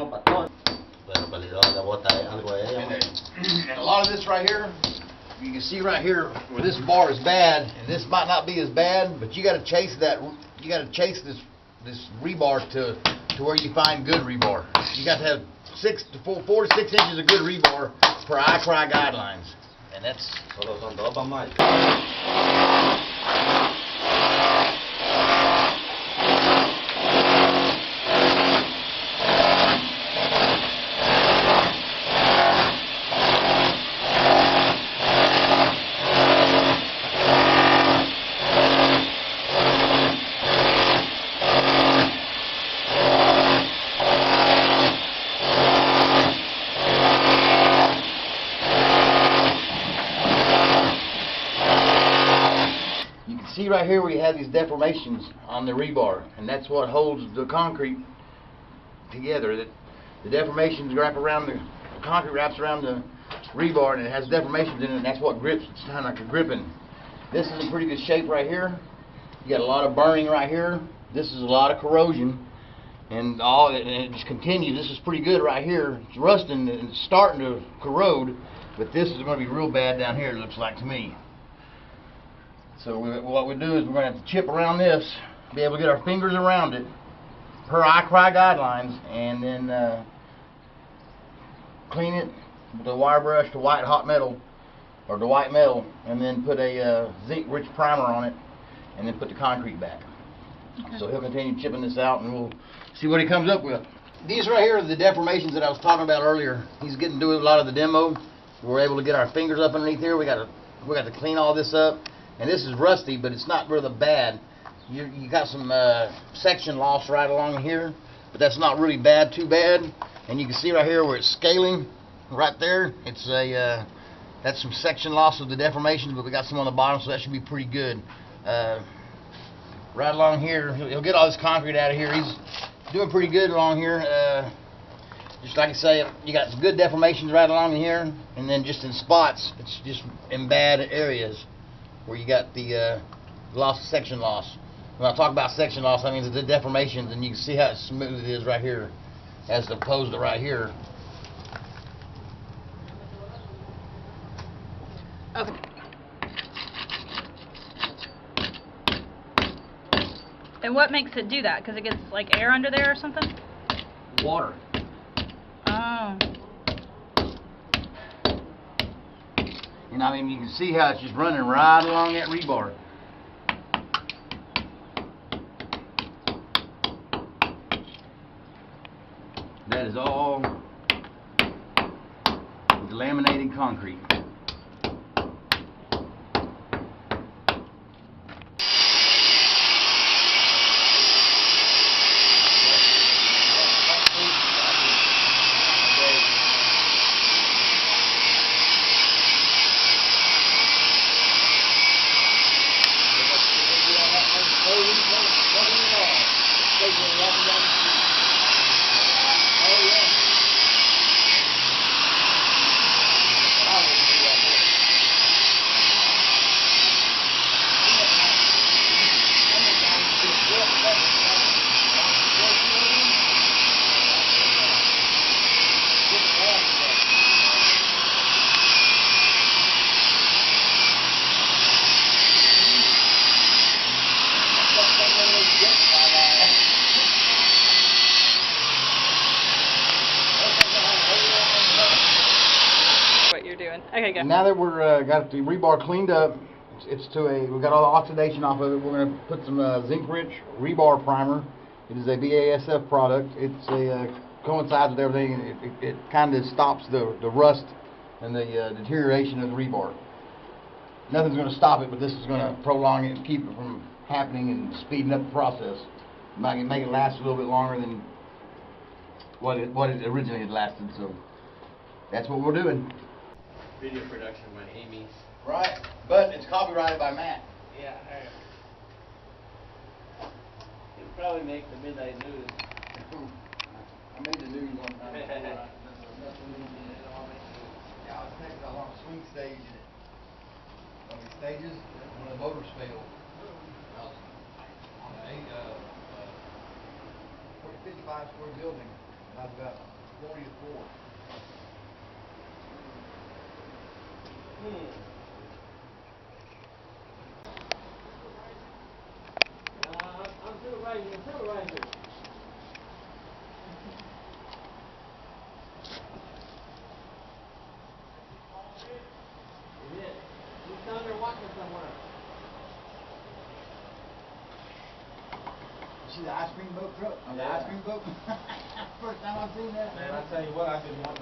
tenemos patrón. Pero peligroso, le bota algo de ella. And a lot of this right here, you can see right here where this bar is bad, and this might not be as bad, but you got to chase that. You got to chase this rebar to where you find good rebar. You got to have 4 to 6 inches of good rebar per ICRI guidelines, and that's. Solo son dos para más. See right here where you have these deformations on the rebar, and that's what holds the concrete together. The deformations wrap around the concrete wraps around the rebar, and it has deformations in it, and that's what grips. It's kind of like a gripping. This is in pretty good shape right here. You got a lot of burning right here. This is a lot of corrosion, and it just continues. This is pretty good right here. It's rusting and it's starting to corrode, but this is going to be real bad down here. It looks like to me. So what we do is we're going to have to chip around this, be able to get our fingers around it per ICRI guidelines, and then clean it with a wire brush to white hot metal, or to white metal, and then put a zinc-rich primer on it, and then put the concrete back. Okay. So he'll continue chipping this out, and we'll see what he comes up with. These right here are the deformations that I was talking about earlier. He's getting to do a lot of the demo. We're able to get our fingers up underneath here. We got to clean all this up. And this is rusty, but it's not really bad. You got some section loss right along here, but that's not really bad, too bad. And you can see right here where it's scaling, right there. It's that's some section loss of the deformations, but we got some on the bottom, so that should be pretty good. Right along here, he'll get all this concrete out of here. He's doing pretty good along here. Just like I say, you got some good deformations right along here, and then just in spots, it's just in bad areas where you got the section loss. When I talk about section loss, that means the deformations, and you can see how smooth it is right here, as opposed to right here. Okay. And what makes it do that? Because it gets like air under there or something? Water. Oh. And I mean, you can see how it's just running right along that rebar. That is all laminated concrete. Okay, go. Now that we're got the rebar cleaned up, we got all the oxidation off of it. We're going to put some zinc-rich rebar primer. It is a BASF product. It's coincides with everything. It kind of stops the rust and the deterioration of the rebar. Nothing's going to stop it, but this is going to prolong it and keep it from happening and speeding up the process. Make it last a little bit longer than what it originally had lasted. So that's what we're doing. Video production by Amy. Right, but it's copyrighted by Matt. Yeah, I he'll probably make the midnight news. I made the news one time. Yeah, I was taking along a swing stage in it. One of these stages, one of the motors failed. I was on a 55-story building. I've got 44. I'm supervisor. Is it? He's down there walking somewhere. See the ice cream boat truck? The Yeah. ice cream boat? First time I've seen that. Man, I tell you what, I just want to